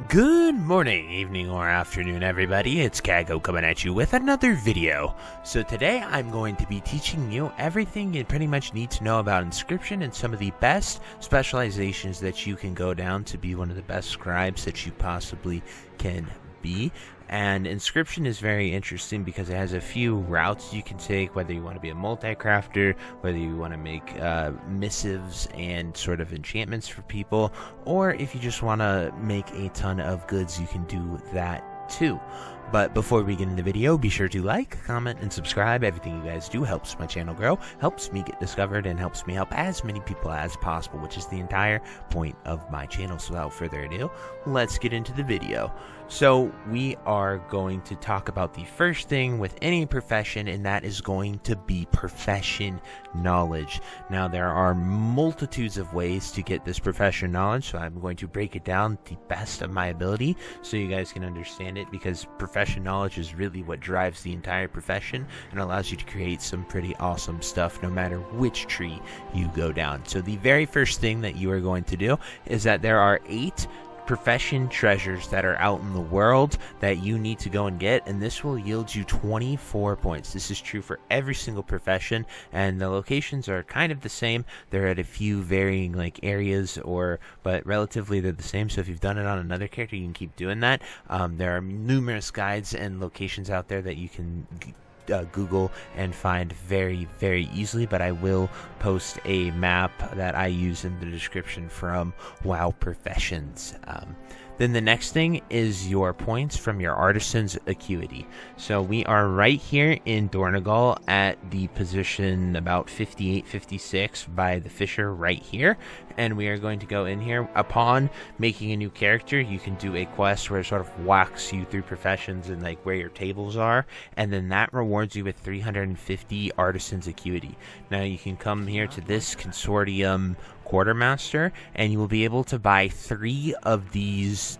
Good morning, evening, or afternoon, everybody. It's Kaghoe coming at you with another video. So today I'm going to be teaching you everything you pretty much need to know about Inscription and some of the best specializations that you can go down to be one of the best scribes that you possibly can be. And Inscription is very interesting because it has a few routes you can take, whether you want to be a multi-crafter, whether you want to make missives and sort of enchantments for people, or if you just want to make a ton of goods, you can do that too. But before we get into the video, be sure to like, comment, and subscribe. Everything you guys do helps my channel grow, helps me get discovered, and helps me help as many people as possible, which is the entire point of my channel. So without further ado, let's get into the video. So we are going to talk about the first thing with any profession, and that is going to be profession knowledge. Now, there are multitudes of ways to get this profession knowledge, so I'm going to break it down the best of my ability so you guys can understand it, because profession knowledge is really what drives the entire profession and allows you to create some pretty awesome stuff no matter which tree you go down. So the very first thing that you are going to do is that there are 8 profession treasures that are out in the world that you need to go and get, and this will yield you 24 points. This is true for every single profession, and the locations are kind of the same. They're at a few varying areas, but relatively they're the same. So if you've done it on another character, you can keep doing that. There are numerous guides and locations out there that you can Google and find very, very easily, but I will post a map that I use in the description from WoW Professions. Then the next thing is your points from your Artisan's Acuity. So we are right here in Dornegal at the position about 58, 56 by the Fisher right here. And we are going to go in here. Upon making a new character, you can do a quest where it sort of walks you through professions and where your tables are. And then that rewards you with 350 Artisan's Acuity. Now you can come here to this Consortium Quartermaster, and you will be able to buy 3 of these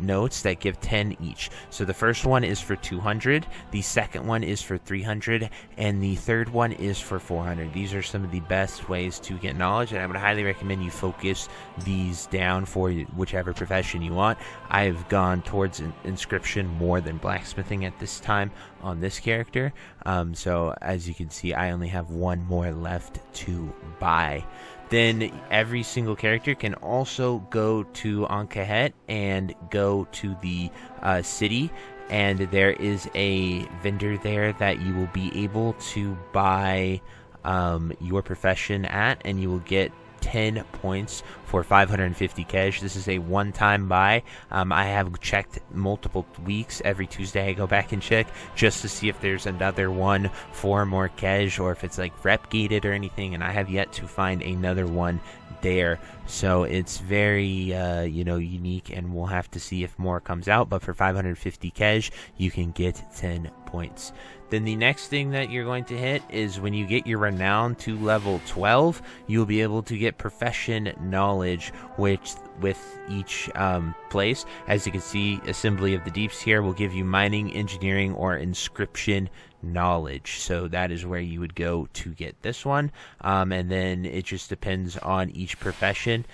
notes that give 10 each. So the first one is for 200, the second one is for 300, and the third one is for 400. These are some of the best ways to get knowledge, and I would highly recommend you focus these down for whichever profession you want. I've gone towards Inscription more than blacksmithing at this time on this character, so as you can see, I only have one more left to buy. Then every single character can also go to Kaghoe and go to the city, and there is a vendor there that you will be able to buy your profession at, and you will get 10 points for 550 cash. This is a one-time buy. I have checked multiple weeks. Every Tuesday I go back and check just to see if there's another one for more cash or if it's rep gated or anything, and I have yet to find another one there. So it's very unique, and we'll have to see if more comes out, but for 550 cash you can get 10 points. Then the next thing that you're going to hit is when you get your renown to level 12, you'll be able to get profession knowledge, which with each place, as you can see, Assembly of the Deeps here will give you mining, engineering, or inscription knowledge. So that is where you would go to get this one, and then it just depends on each profession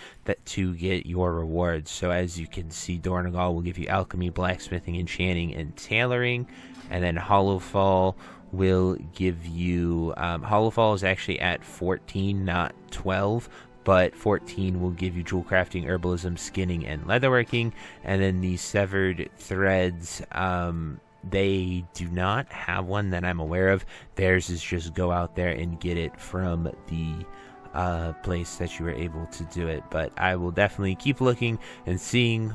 to get your rewards. So as you can see, Dornegal will give you alchemy, blacksmithing, enchanting, and tailoring, and then Hollowfall will give you Hollowfall is actually at 14, not 12, but 14 will give you jewel crafting, herbalism, skinning, and leatherworking. And then the severed threads, they do not have one that I'm aware of. Theirs is just go out there and get it from the place that you were able to do it. But I will definitely keep looking and seeing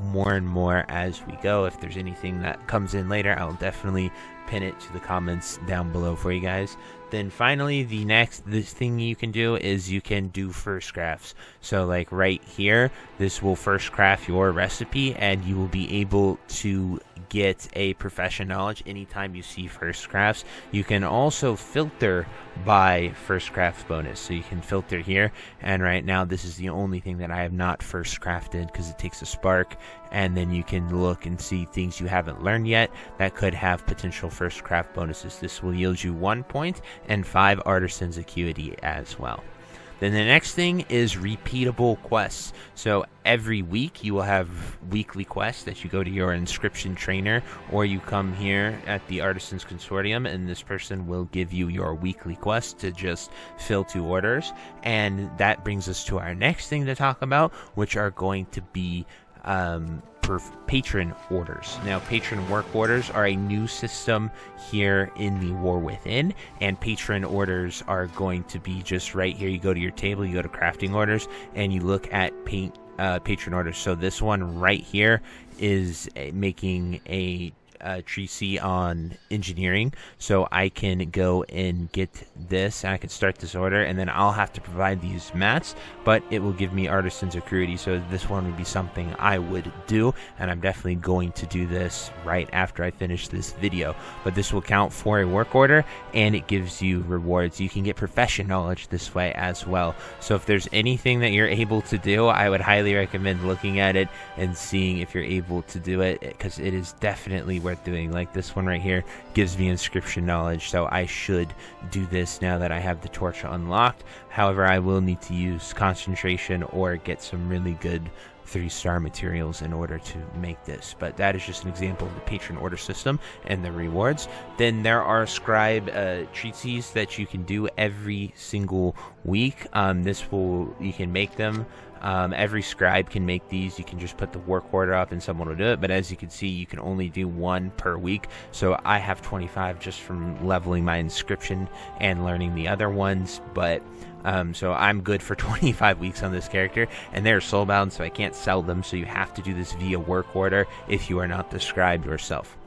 more and more as we go. If there's anything that comes in later, I'll definitely pin it to the comments down below for you guys. Then finally, this thing you can do is you can do first crafts. So right here, this will first craft your recipe, and you will be able to get a profession knowledge anytime you see first crafts. You can also filter by first craft bonus, so you can filter here, and right now this is the only thing that I have not first crafted because it takes a spark, and then you can look and see things you haven't learned yet that could have potential first craft bonuses. This will yield you 1 point and 5 Artisan's Acuity as well. Then the next thing is repeatable quests. So every week you will have weekly quests that you go to your inscription trainer, or you come here at the Artisans Consortium and this person will give you your weekly quest to just fill 2 orders. And that brings us to our next thing to talk about, which are going to be patron orders. Now, patron work orders are a new system here in the War Within, and patron orders are going to be just right here. You go to your table, you go to crafting orders, and you look at patron orders. So this one right here is making a treaty on engineering, so I can go and get this and I can start this order, and then I'll have to provide these mats, but it will give me artisans accruity. So this one would be something I would do, and I'm definitely going to do this right after I finish this video. But this will count for a work order, and it gives you rewards. You can get profession knowledge this way as well. So if there's anything that you're able to do, I would highly recommend looking at it and seeing if you're able to do it, because it is definitely worth doing. Like this one right here gives me inscription knowledge, so I should do this now that I have the torch unlocked. However, I will need to use concentration or get some really good 3-star materials in order to make this. But that is just an example of the patron order system and the rewards. Then there are scribe treaties that you can do every single week. You can make them. Every scribe can make these. You can just put the work order up and someone will do it, but as you can see, you can only do 1 per week. So I have 25 just from leveling my inscription and learning the other ones, but so I'm good for 25 weeks on this character, and they're soulbound, so I can't sell them, so you have to do this via work order if you are not the scribe yourself.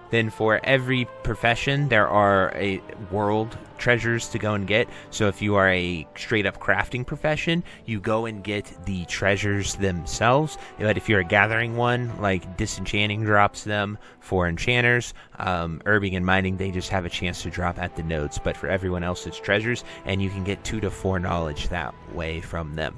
Then for every profession, there are world treasures to go and get. So if you are a straight up crafting profession, you go and get the treasures themselves. But if you're a gathering one, like disenchanting drops them for enchanters, herbing and mining, they just have a chance to drop at the nodes. But for everyone else, it's treasures, and you can get 2 to 4 knowledge that way from them.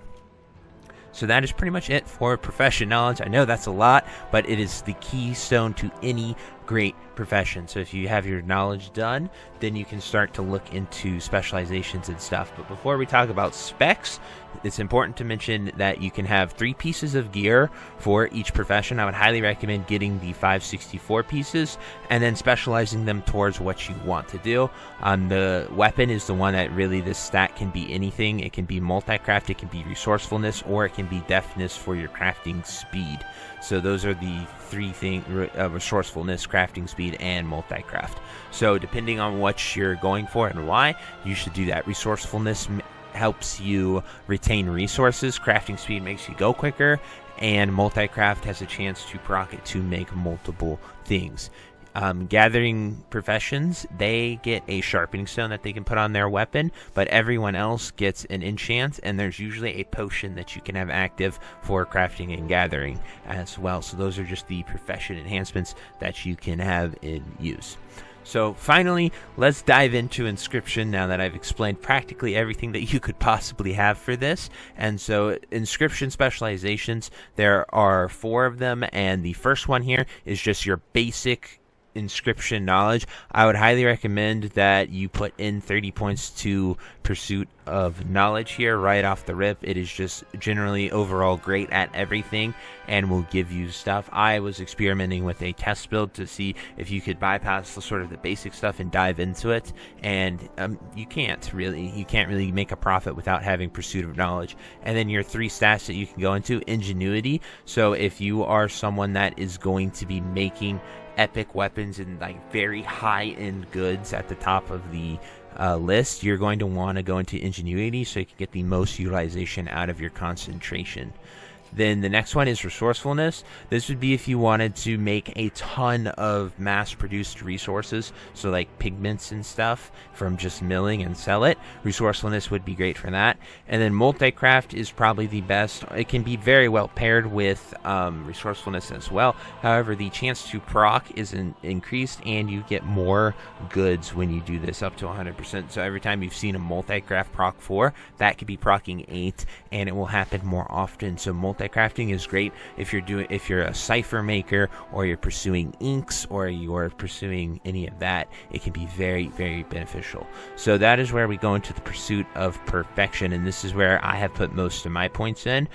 So that is pretty much it for profession knowledge. I know that's a lot, but it is the keystone to any great profession. So if you have your knowledge done, then you can start to look into specializations and stuff. But before we talk about specs, it's important to mention that you can have 3 pieces of gear for each profession. I would highly recommend getting the 564 pieces and then specializing them towards what you want to do. The weapon is the one that really, this stat can be anything. It can be multi-craft, it can be resourcefulness, or it can be deftness for your crafting speed. So those are the 3 things: resourcefulness, crafting speed, and multi-craft. So depending on what you're going for and why, you should do that. Resourcefulness helps you retain resources, crafting speed makes you go quicker, and multi-craft has a chance to proc it to make multiple things. Gathering professions, they get a sharpening stone that they can put on their weapon, but everyone else gets an enchant, and there's usually a potion that you can have active for crafting and gathering as well. So those are just the profession enhancements that you can have in use. So finally, let's dive into Inscription now that I've explained practically everything that you could possibly have for this. And so Inscription Specializations, there are 4 of them, and the first one here is just your basic inscription knowledge. I would highly recommend that you put in 30 points to Pursuit of Knowledge here right off the rip. It is just generally overall great at everything and will give you stuff. I was experimenting with a test build to see if you could bypass the sort of the basic stuff and dive into it, and you can't really make a profit without having Pursuit of Knowledge. And then your 3 stats that you can go into: Ingenuity. So if you are someone that is going to be making epic weapons and like very high-end goods at the top of the list, you're going to want to go into Ingenuity so you can get the most utilization out of your concentration. Then the next one is Resourcefulness. This would be if you wanted to make a ton of mass-produced resources, so like pigments and stuff, from just milling and sell it. Resourcefulness would be great for that. And then Multi-Craft is probably the best. It can be very well paired with Resourcefulness as well. However, the chance to proc is increased, and you get more goods when you do this, up to 100%. So every time you've seen a Multi-Craft proc 4, that could be procking 8, and it will happen more often. So Multi multi-crafting is great if you're a cipher maker, or you're pursuing inks, or you're pursuing any of that. It can be very, very beneficial. So that is where we go into the pursuit of perfection, and this is where I have put most of my points in.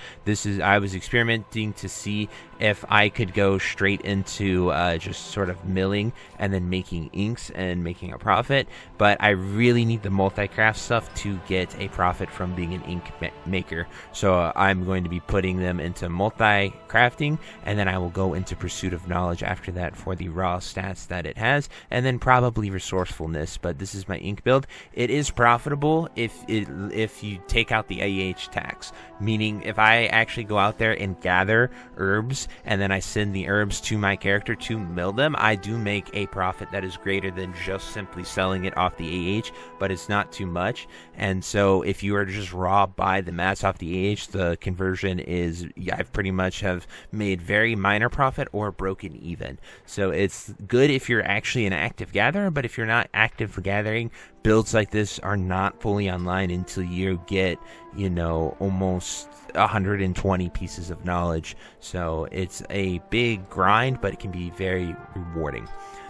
I was experimenting to see if I could go straight into just sort of milling and then making inks and making a profit, but I really need the multi-craft stuff to get a profit from being an ink maker. So I'm going to be putting them into multi-crafting, and then I will go into pursuit of knowledge after that for the raw stats that it has, and then probably resourcefulness. But this is my ink build. It is profitable if you take out the AEH tax, meaning if I actually go out there and gather herbs and then I send the herbs to my character to mill them, I do make a profit that is greater than just simply selling it off the AH, but it's not too much. And so if you are to just raw buy the mats off the AH, the conversion is, I've pretty much have made very minor profit or broken even. So it's good if you're actually an active gatherer, but if you're not active gathering, builds like this are not fully online until you get, almost 120 pieces of knowledge. So it's a big grind, but it can be very rewarding.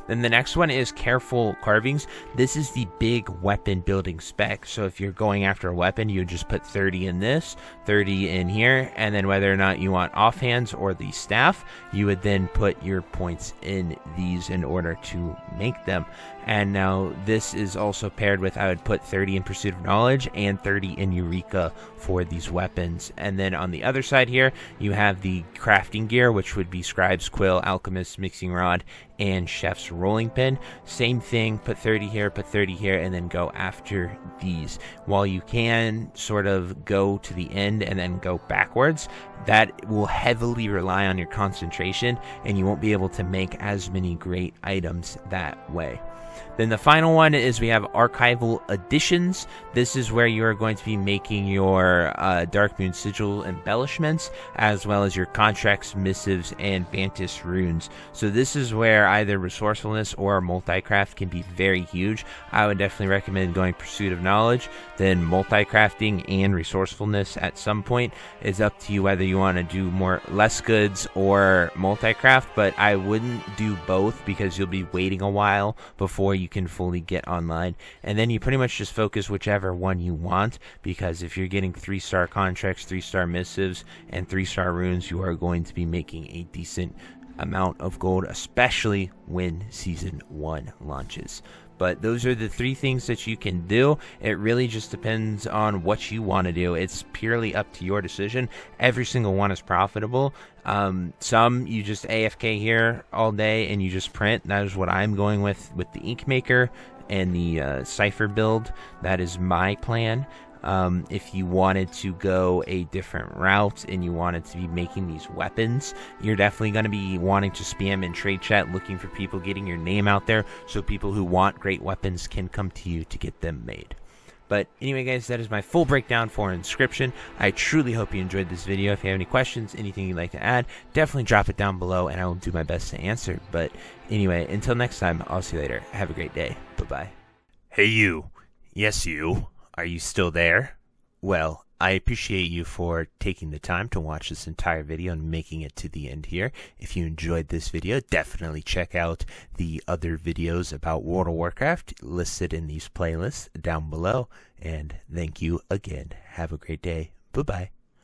Then the next one is careful carvings. This is the big weapon building spec. So if you're going after a weapon, you just put 30 in this, 30 in here, and then whether or not you want offhands or the staff, you would then put your points in these in order to make them. And now this is also paired with, I would put 30 in Pursuit of Knowledge and 30 in Eureka for these weapons. And then on the other side here, you have the crafting gear, which would be Scribe's Quill, Alchemist's Mixing Rod, and Chef's Rolling Pin. Same thing, put 30 here, put 30 here, and then go after these. While you can sort of go to the end and then go backwards, that will heavily rely on your concentration, and you won't be able to make as many great items that way. Then the final one is we have archival additions. This is where you are going to be making your Dark Moon Sigil embellishments, as well as your contracts, missives, and Vantis runes. So this is where either resourcefulness or multi-craft can be very huge. I would definitely recommend going Pursuit of Knowledge, then multi-crafting and resourcefulness at some point. It's up to you whether you want to do less goods or multi-craft, but I wouldn't do both because you'll be waiting a while before you can fully get online. And then you pretty much just focus whichever one you want, because if you're getting 3-star contracts, 3-star missives, and 3-star runes, you are going to be making a decent amount of gold, especially when Season 1 launches. But those are the 3 things that you can do. It really just depends on what you want to do. It's purely up to your decision. Every single one is profitable. Some you just AFK here all day and you just print. That is what I'm going with the Ink Maker and the Cipher build. That is my plan. If you wanted to go a different route and you wanted to be making these weapons, you're definitely going to be wanting to spam in trade chat looking for people, getting your name out there so people who want great weapons can come to you to get them made. But anyway, guys, that is my full breakdown for Inscription. I truly hope you enjoyed this video. If you have any questions, anything you'd like to add, definitely drop it down below and I will do my best to answer. But anyway, until next time, I'll see you later. Have a great day. Bye-bye. Hey, you. Yes, you. Are you still there? Well, I appreciate you for taking the time to watch this entire video and making it to the end here. If you enjoyed this video, definitely check out the other videos about World of Warcraft listed in these playlists down below. And thank you again. Have a great day. Bye-bye.